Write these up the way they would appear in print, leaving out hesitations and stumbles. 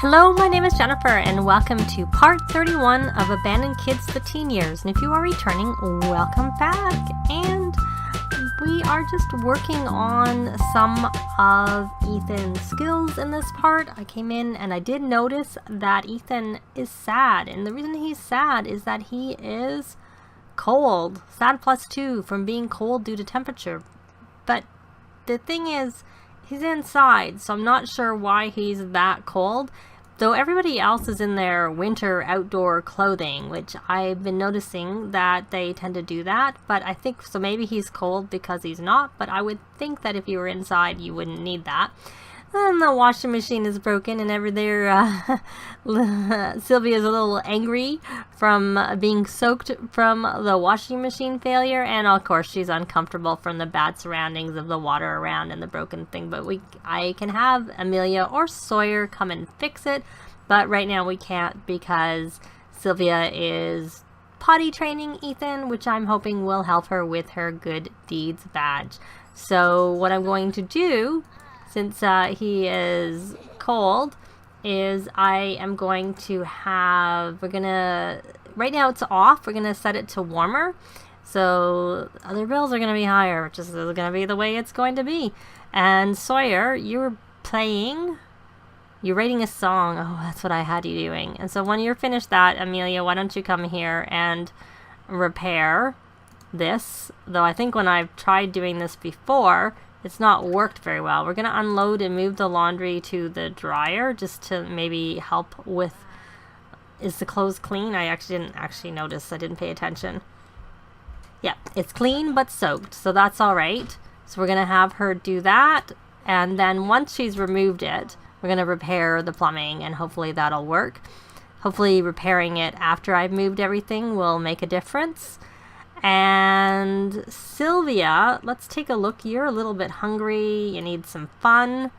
Hello, my name is Jennifer, and welcome to part 31 of Abandoned Kids the Teen Years. And if you are returning, welcome back. And we are just working on some of Ethan's skills in this part. I came in and I did notice that Ethan is sad. And the reason he's sad is that he is cold. Sad +2 from being cold due to temperature. But the thing is, he's inside, so I'm not sure why he's that cold. Though everybody else is in their winter outdoor clothing, which I've been noticing that they tend to do that. But I think, so maybe he's cold because he's not, but I would think that if you were inside, you wouldn't need that. And the washing machine is broken, and Sylvia's a little angry from being soaked from the washing machine failure, and of course she's uncomfortable from the bad surroundings of the water around and the broken thing. But I can have Amelia or Sawyer come and fix it, but right now we can't because Sylvia is potty training Ethan, which I'm hoping will help her with her good deeds badge. So what I'm going to do, since he is cold, is I am going to have, right now it's off, we're going to set it to warmer. So other bills are going to be higher, which is going to be the way it's going to be. And Sawyer, you're writing a song. Oh, that's what I had you doing. And so when you're finished that, Amelia, why don't you come here and repair this? Though I think when I've tried doing this before, it's not worked very well. We're going to unload and move the laundry to the dryer just to maybe help with, is the clothes clean? I didn't notice. I didn't pay attention. Yeah, it's clean but soaked, so that's all right. So we're going to have her do that, and then once she's removed it, we're going to repair the plumbing, and hopefully that'll work. Hopefully repairing it after I've moved everything will make a difference. And Sylvia, let's take a look. You're a little bit hungry. You need some fun.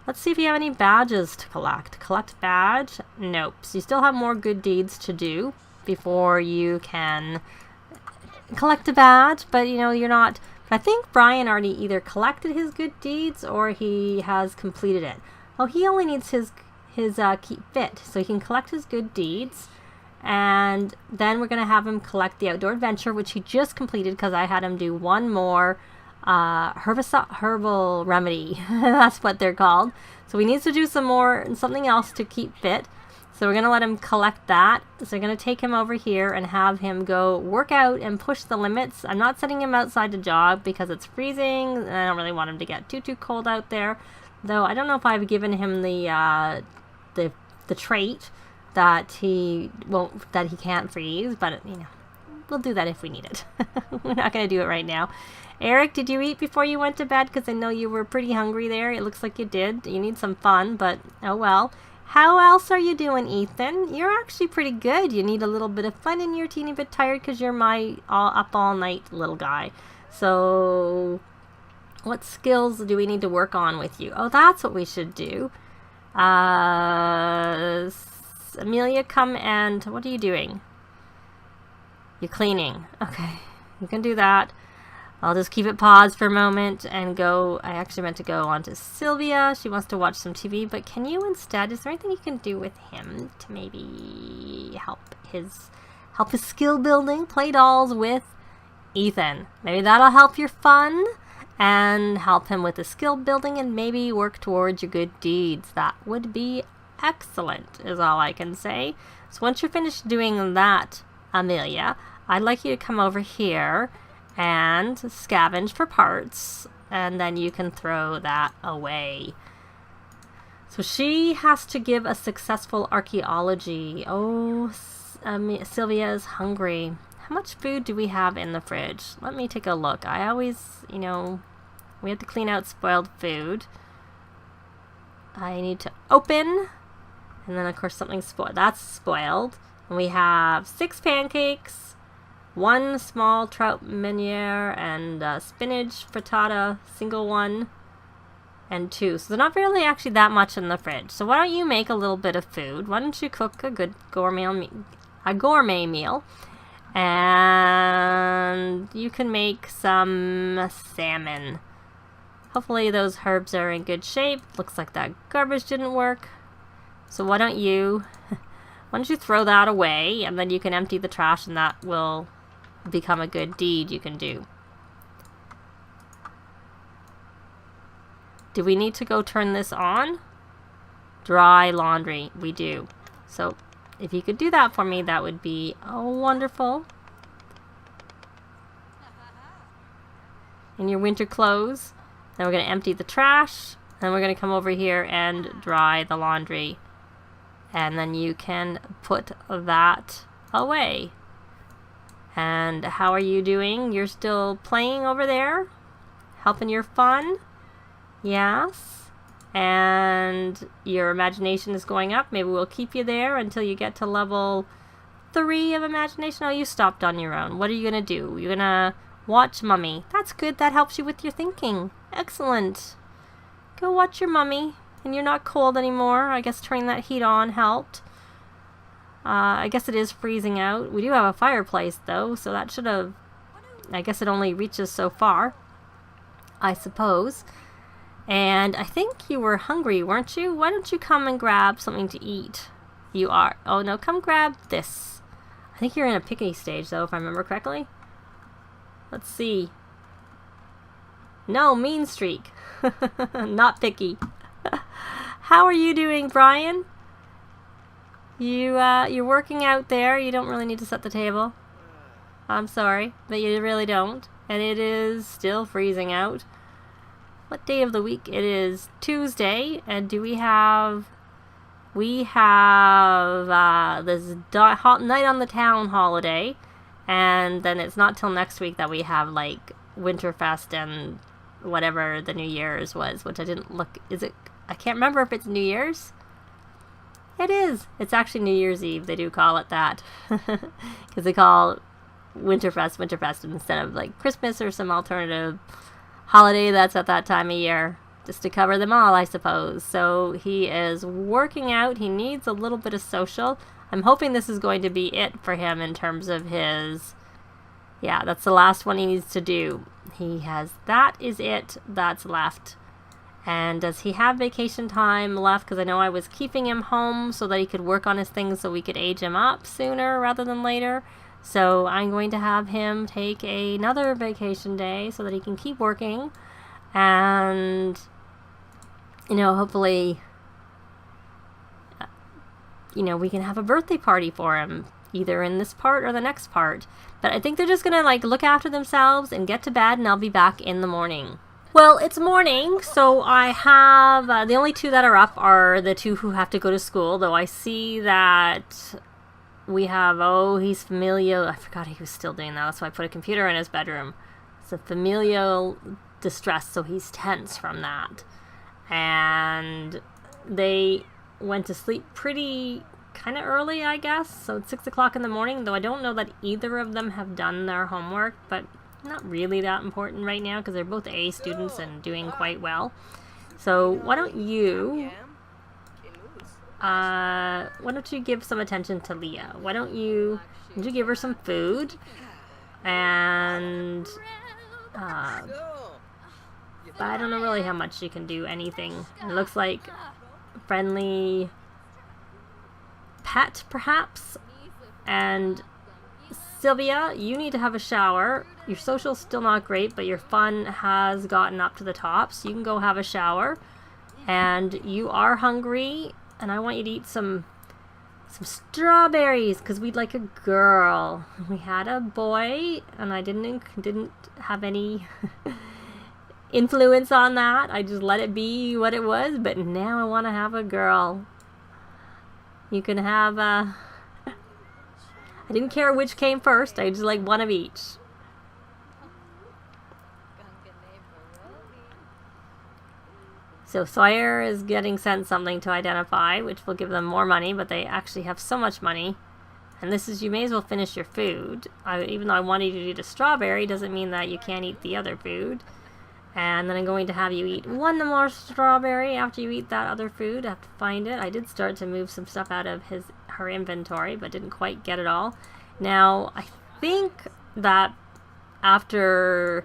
Let's see if you have any badges to collect. Collect badge? Nope. So you still have more good deeds to do before you can collect a badge. But, you're not... I think Brian already either collected his good deeds or he has completed it. Oh, he only needs his keep fit. So he can collect his good deeds. And then we're going to have him collect the outdoor adventure, which he just completed because I had him do one more herbal remedy. That's what they're called. So he needs to do something else to keep fit. So we're going to let him collect that. So we're going to take him over here and have him go work out and push the limits. I'm not setting him outside to jog because it's freezing, and I don't really want him to get too cold out there. Though I don't know if I've given him the trait that he can't freeze, but we'll do that if we need it. We're not going to do it right now. Eric, did you eat before you went to bed? Because I know you were pretty hungry there. It looks like you did. You need some fun, but oh well. How else are you doing, Ethan? You're actually pretty good. You need a little bit of fun, and you're a teeny bit tired because you're my up all night little guy. So what skills do we need to work on with you? Oh, that's what we should do. Amelia, come and... What are you doing? You're cleaning. Okay, you can do that. I'll just keep it paused for a moment and go... I actually meant to go on to Sylvia. She wants to watch some TV, but can you instead... Is there anything you can do with him to maybe help his skill building? Play dolls with Ethan. Maybe that'll help your fun and help him with the skill building and maybe work towards your good deeds. That would be excellent, is all I can say. So once you're finished doing that, Amelia, I'd like you to come over here and scavenge for parts, and then you can throw that away. So she has to give a successful archaeology. Oh, Sylvia is hungry. How much food do we have in the fridge? Let me take a look. I always, we have to clean out spoiled food. I need to open. And then, of course, something spoiled. That's spoiled. And we have 6 pancakes, 1 small trout meuniere, and spinach frittata, single one, and 2. So they're not really actually that much in the fridge. So why don't you make a little bit of food? Why don't you cook a good gourmet meal? And you can make some salmon. Hopefully those herbs are in good shape. Looks like that garbage didn't work. So why don't you throw that away, and then you can empty the trash, and that will become a good deed you can do. Do we need to go turn this on? Dry laundry. We do. So if you could do that for me, that would be wonderful. In your winter clothes. Then we're going to empty the trash. Then we're going to come over here and dry the laundry. And then you can put that away. And how are you doing? You're still playing over there? Helping your fun? Yes. And your imagination is going up. Maybe we'll keep you there until you get to level 3 of imagination. Oh, you stopped on your own. What are you going to do? You're going to watch Mummy. That's good. That helps you with your thinking. Excellent. Go watch your Mummy. And you're not cold anymore. I guess turning that heat on helped. I guess it is freezing out. We do have a fireplace, though, so that should have... I guess it only reaches so far, I suppose. And I think you were hungry, weren't you? Why don't you come and grab something to eat? You are. Oh, no, come grab this. I think you're in a picky stage, though, if I remember correctly. Let's see. No, mean streak. Not picky. How are you doing, Brian? You're working out there. You don't really need to set the table. I'm sorry, but you really don't. And it is still freezing out. What day of the week? It is Tuesday, and do we have... We have this night on the town holiday, and then it's not till next week that we have, like, Winterfest and whatever the New Year's was, which I didn't look... Is it... I can't remember if it's New Year's. It is. It's actually New Year's Eve. They do call it that. Because they call Winterfest instead of like Christmas or some alternative holiday that's at that time of year. Just to cover them all, I suppose. So he is working out. He needs a little bit of social. I'm hoping this is going to be it for him in terms of his... Yeah, that's the last one he needs to do. He has... That is it that's left. And does he have vacation time left? Because I know I was keeping him home so that he could work on his things so we could age him up sooner rather than later. So I'm going to have him take another vacation day so that he can keep working. And, you know, hopefully, you know, we can have a birthday party for him. Either in this part or the next part. But I think they're just going to, like, look after themselves and get to bed, and I'll be back in the morning. Well, it's morning, so I have, the only two that are up are the two who have to go to school, though I see that we have, he's familial, I forgot he was still doing that, that's why I put a computer in his bedroom. It's a familial distress, so he's tense from that. And they went to sleep pretty kind of early, I guess, so it's 6 o'clock in the morning, though I don't know that either of them have done their homework, but not really that important right now because they're both A students and doing quite well. So why don't you give some attention to Leah? Why don't you give her some food? And but I don't know really how much she can do anything. It looks like friendly pet perhaps. And Sylvia, you need to have a shower. Your social's still not great, but your fun has gotten up to the top, so you can go have a shower. And you are hungry, and I want you to eat some strawberries, because we'd like a girl. We had a boy, and I didn't have any influence on that. I just let it be what it was, but now I want to have a girl. You can have I didn't care which came first. I just like one of each. So Sawyer is getting sent something to identify, which will give them more money, but they actually have so much money. And this is, you may as well finish your food. Even though I wanted you to eat a strawberry, doesn't mean that you can't eat the other food. And then I'm going to have you eat one more strawberry after you eat that other food. I have to find it. I did start to move some stuff out of her inventory, but didn't quite get it all. Now, I think that after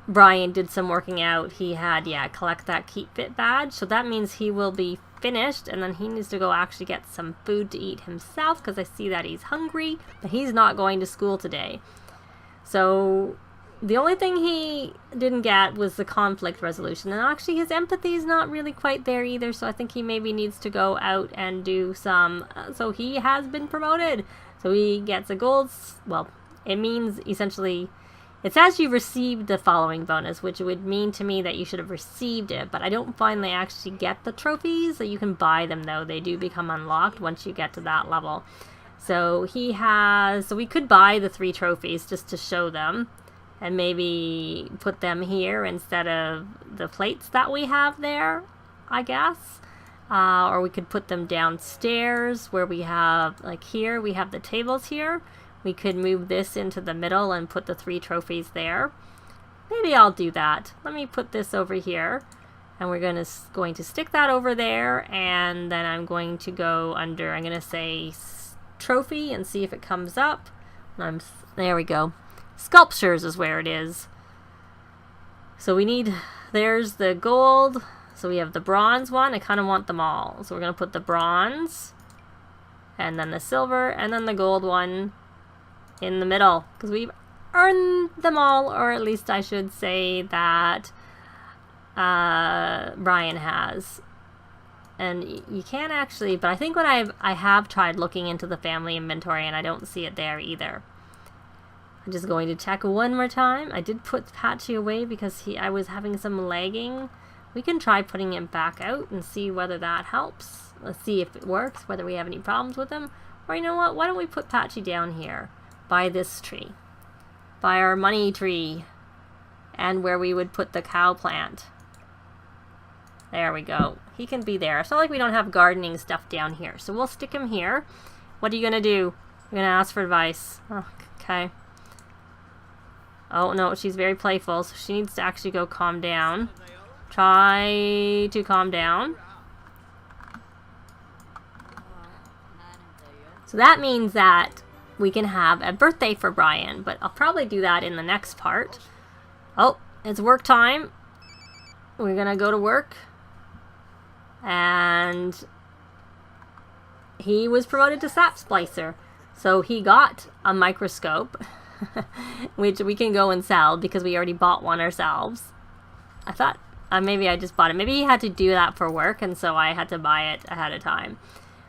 Brian did some working out, he had, collect that Keep Fit badge. So that means he will be finished, and then he needs to go actually get some food to eat himself, because I see that he's hungry, but he's not going to school today. So the only thing he didn't get was the conflict resolution, and actually his empathy is not really quite there either, so I think he maybe needs to go out and do some, so he has been promoted. So he gets a gold, well, it means essentially, it says you received the following bonus, which would mean to me that you should have received it, but I don't find they actually get the trophies. So you can buy them though, they do become unlocked once you get to that level. So he has, so we could buy the 3 trophies just to show them, and maybe put them here instead of the plates that we have there, I guess. Or we could put them downstairs where we have, like here, we have the tables here. We could move this into the middle and put the 3 trophies there. Maybe I'll do that. Let me put this over here. And we're going to stick that over there. And then I'm going to go under, I'm going to say trophy and see if it comes up. There we go. Sculptures is where it is. So we need, there's the gold. So we have the bronze one. I kind of want them all. So we're going to put the bronze, and then the silver, and then the gold one in the middle, because we've earned them all, or at least I should say that Brian has. And you can't actually, but I think when I have tried looking into the family inventory, and I don't see it there either. I'm just going to check one more time. I did put Patchy away because I was having some lagging. We can try putting him back out and see whether that helps. Let's see if it works, whether we have any problems with him. Or you know what, why don't we put Patchy down here by this tree, by our money tree, and where we would put the cow plant. There we go. He can be there. It's not like we don't have gardening stuff down here, so we'll stick him here. What are you gonna do? You're gonna ask for advice. Oh, okay. Oh no, she's very playful, so she needs to actually go calm down. Try to calm down. So that means that we can have a birthday for Brian, but I'll probably do that in the next part. Oh, it's work time. We're gonna go to work. And he was promoted to sap splicer. So he got a microscope, which we can go and sell because we already bought one ourselves. I thought maybe I just bought it. Maybe he had to do that for work, and so I had to buy it ahead of time.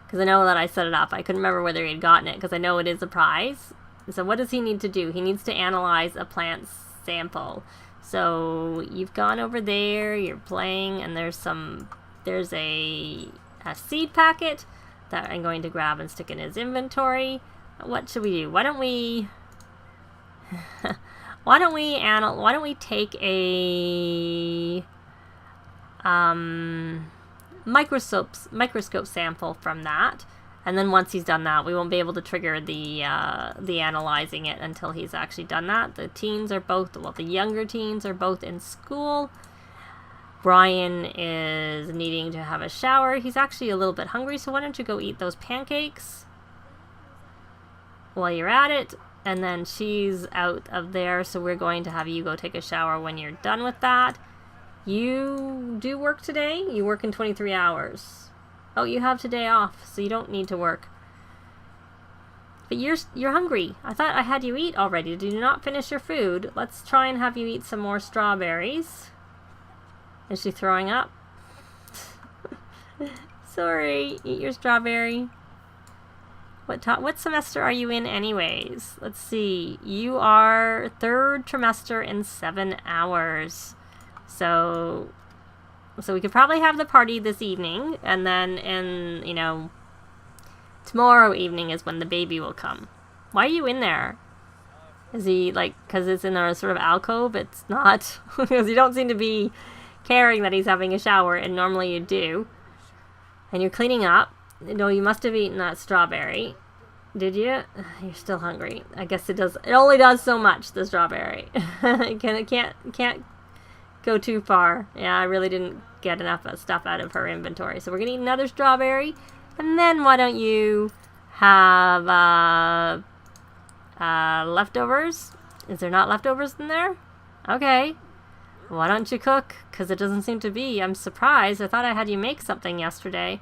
Because I know that I set it up. I couldn't remember whether he had gotten it, because I know it is a prize. So what does he need to do? He needs to analyze a plant sample. So you've gone over there, you're playing, and there's a seed packet that I'm going to grab and stick in his inventory. What should we do? Why don't we take a microscope sample from that, and then once he's done that, we won't be able to trigger the analyzing it until he's actually done that. The teens are both, well, the younger teens are both in school. Brian is needing to have a shower. He's actually a little bit hungry, so why don't you go eat those pancakes while you're at it. And then she's out of there, so we're going to have you go take a shower when you're done with that. You do work today? You work in 23 hours. Oh, you have today off, so you don't need to work. But you're hungry. I thought I had you eat already. Did you not finish your food? Let's try and have you eat some more strawberries. Is she throwing up? Sorry, eat your strawberry. What semester are you in anyways? Let's see. You are 3rd trimester in 7 hours. So we could probably have the party this evening, and then tomorrow evening is when the baby will come. Why are you in there? Is he because it's in a sort of alcove? It's not, because you don't seem to be caring that he's having a shower, and normally you do. And you're cleaning up. No, you must have eaten that strawberry. Did you? You're still hungry. I guess it only does so much, the strawberry. It can't go too far. Yeah, I really didn't get enough stuff out of her inventory. So we're going to eat another strawberry. And then why don't you have leftovers? Is there not leftovers in there? Okay. Why don't you cook? Because it doesn't seem to be. I'm surprised. I thought I had you make something yesterday.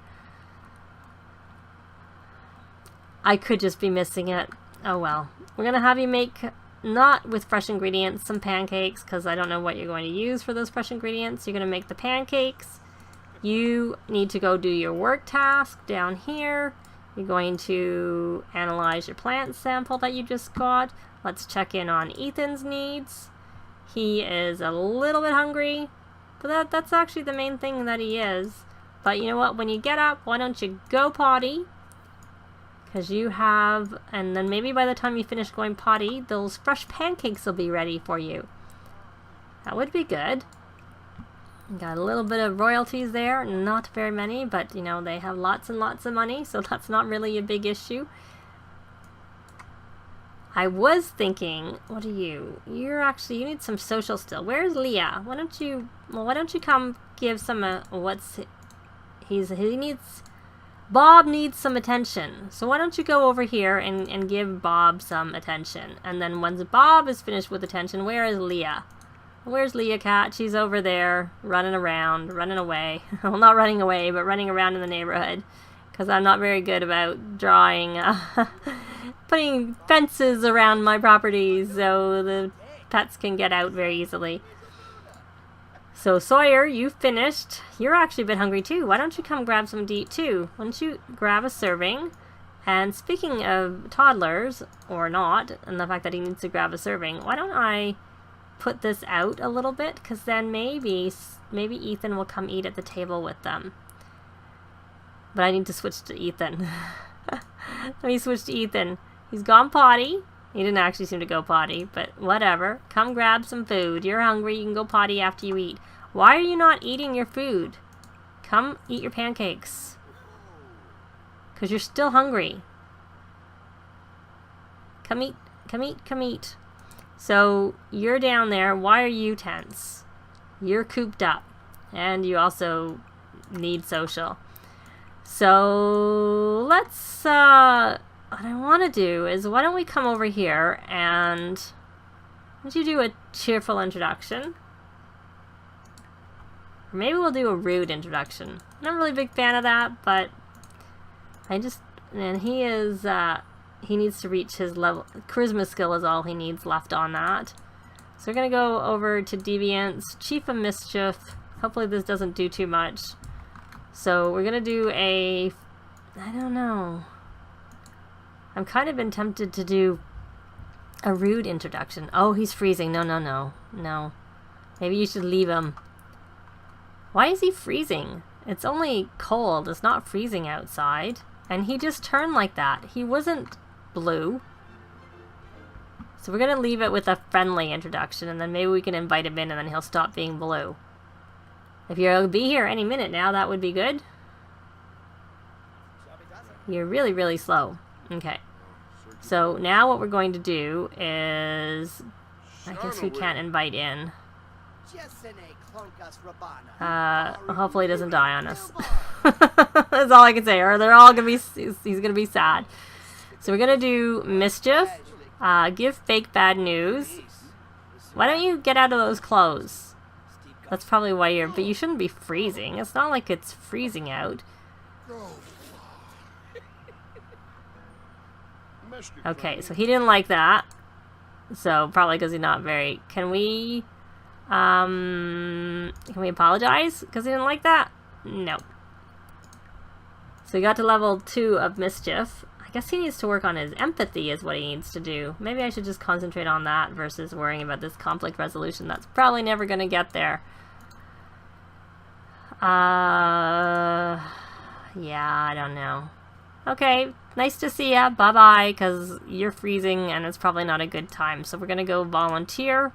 I could just be missing it. Oh well. We're going to have you make, not with fresh ingredients, some pancakes, because I don't know what you're going to use for those fresh ingredients. You're going to make the pancakes. You need to go do your work task down here. You're going to analyze your plant sample that you just got. Let's check in on Ethan's needs. He is a little bit hungry, but that's actually the main thing that he is. But you know what? When you get up, why don't you go potty? Because you have, and then maybe by the time you finish going potty, those fresh pancakes will be ready for you. That would be good. Got a little bit of royalties there, not very many, but you know, they have lots and lots of money, so that's not really a big issue. I was thinking, what are you? You need some social still. Where's Leah? Why don't you come give some, Bob needs some attention. So why don't you go over here and give Bob some attention? And then once Bob is finished with attention, where is Leah? Where's Leah Cat? She's over there running around, running away. Well, not running away, but running around in the neighborhood. Because I'm not very good about drawing, putting fences around my properties so the pets can get out very easily. So Sawyer, you finished. You're actually a bit hungry too. Why don't you come grab some to eat too? Why don't you grab a serving? And speaking of toddlers, or not, and the fact that he needs to grab a serving, why don't I put this out a little bit? Because then maybe Ethan will come eat at the table with them. But I need to switch to Ethan. Let me switch to Ethan. He's gone potty. He didn't actually seem to go potty, but whatever. Come grab some food. You're hungry. You can go potty after you eat. Why are you not eating your food? Come eat your pancakes. Because you're still hungry. Come eat. Come eat. Come eat. So you're down there. Why are you tense? You're cooped up. And you also need social. So let's, what I want to do is, why don't we come over here and, why don't you do a cheerful introduction? Or maybe we'll do a rude introduction. I'm not really a big fan of that, but and he is, he needs to reach his level, charisma skill is all he needs left on that. So we're going to go over to Deviance, Chief of Mischief. Hopefully this doesn't do too much. So we're going to do I don't know. I'm kind of been tempted to do a rude introduction. Oh, he's freezing. No. Maybe you should leave him. Why is he freezing? It's only cold. It's not freezing outside. And he just turned like that. He wasn't blue. So we're going to leave it with a friendly introduction, and then maybe we can invite him in and then he'll stop being blue. If you'll be here any minute now, that would be good. You're really, really slow. Okay. So now what we're going to do is, I guess we can't invite in. Hopefully he doesn't die on us. That's all I can say. Or they're all gonna be, he's gonna be sad. So we're gonna do mischief. Give fake bad news. Why don't you get out of those clothes? That's probably why you're, but you shouldn't be freezing. It's not like it's freezing out. Okay, so he didn't like that. So probably because he's not very, can we apologize because he didn't like that? No. So he got to level 2 of mischief. I guess he needs to work on his empathy is what he needs to do. Maybe I should just concentrate on that versus worrying about this conflict resolution. That's probably never going to get there. Yeah, I don't know. Okay, nice to see ya. Bye-bye, because you're freezing and it's probably not a good time. So we're going to go volunteer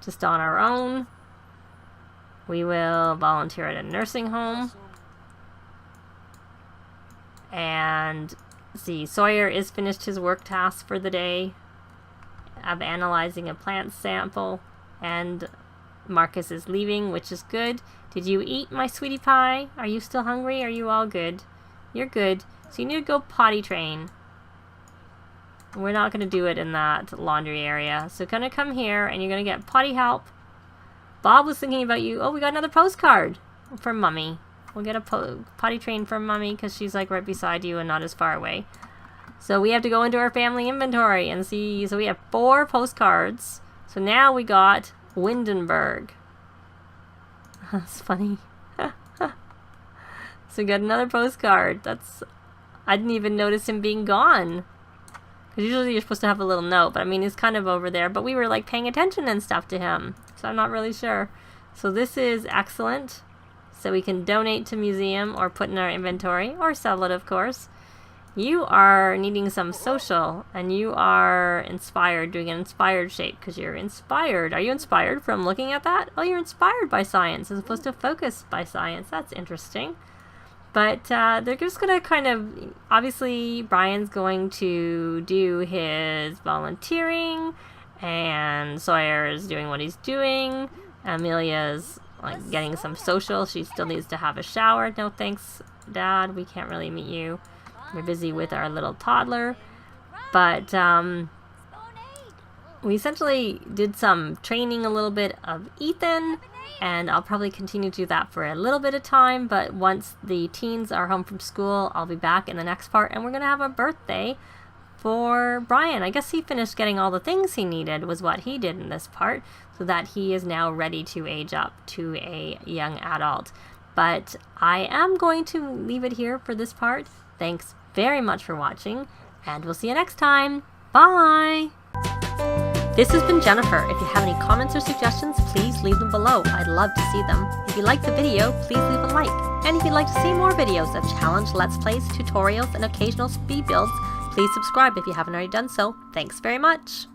just on our own. We will volunteer at a nursing home. And see, Sawyer is finished his work task for the day of analyzing a plant sample, and Marcus is leaving, which is good. Did you eat, my sweetie pie? Are you still hungry? Are you all good? You're good. So you need to go potty train. We're not going to do it in that laundry area. So you're going to come here and you're going to get potty help. Bob was thinking about you. Oh, we got another postcard from Mummy. We'll get a potty train from Mummy because she's like right beside you and not as far away. So we have to go into our family inventory and see. So we have 4 postcards. So now we got Windenburg. That's funny. So we got another postcard. I didn't even notice him being gone. Because usually you're supposed to have a little note. But I mean, he's kind of over there. But we were like paying attention and stuff to him. So I'm not really sure. So this is excellent. So we can donate to museum or put in our inventory. Or sell it, of course. You are needing some social. And you are inspired. Doing an inspired shape. Because you're inspired. Are you inspired from looking at that? Oh, you're inspired by science. As opposed to focused by science. That's interesting. But they're just going to kind of, obviously, Brian's going to do his volunteering, and Sawyer is doing what he's doing. Amelia's like getting some social. She still needs to have a shower. No thanks, Dad. We can't really meet you. We're busy with our little toddler. But we essentially did some training a little bit of Ethan. And I'll probably continue to do that for a little bit of time. But once the teens are home from school, I'll be back in the next part. And we're going to have a birthday for Brian. I guess he finished getting all the things he needed was what he did in this part. So that he is now ready to age up to a young adult. But I am going to leave it here for this part. Thanks very much for watching. And we'll see you next time. Bye! This has been Jennifer. If you have any comments or suggestions, please leave them below. I'd love to see them. If you liked the video, please leave a like. And if you'd like to see more videos of challenge, let's plays, tutorials, and occasional speed builds, please subscribe if you haven't already done so. Thanks very much.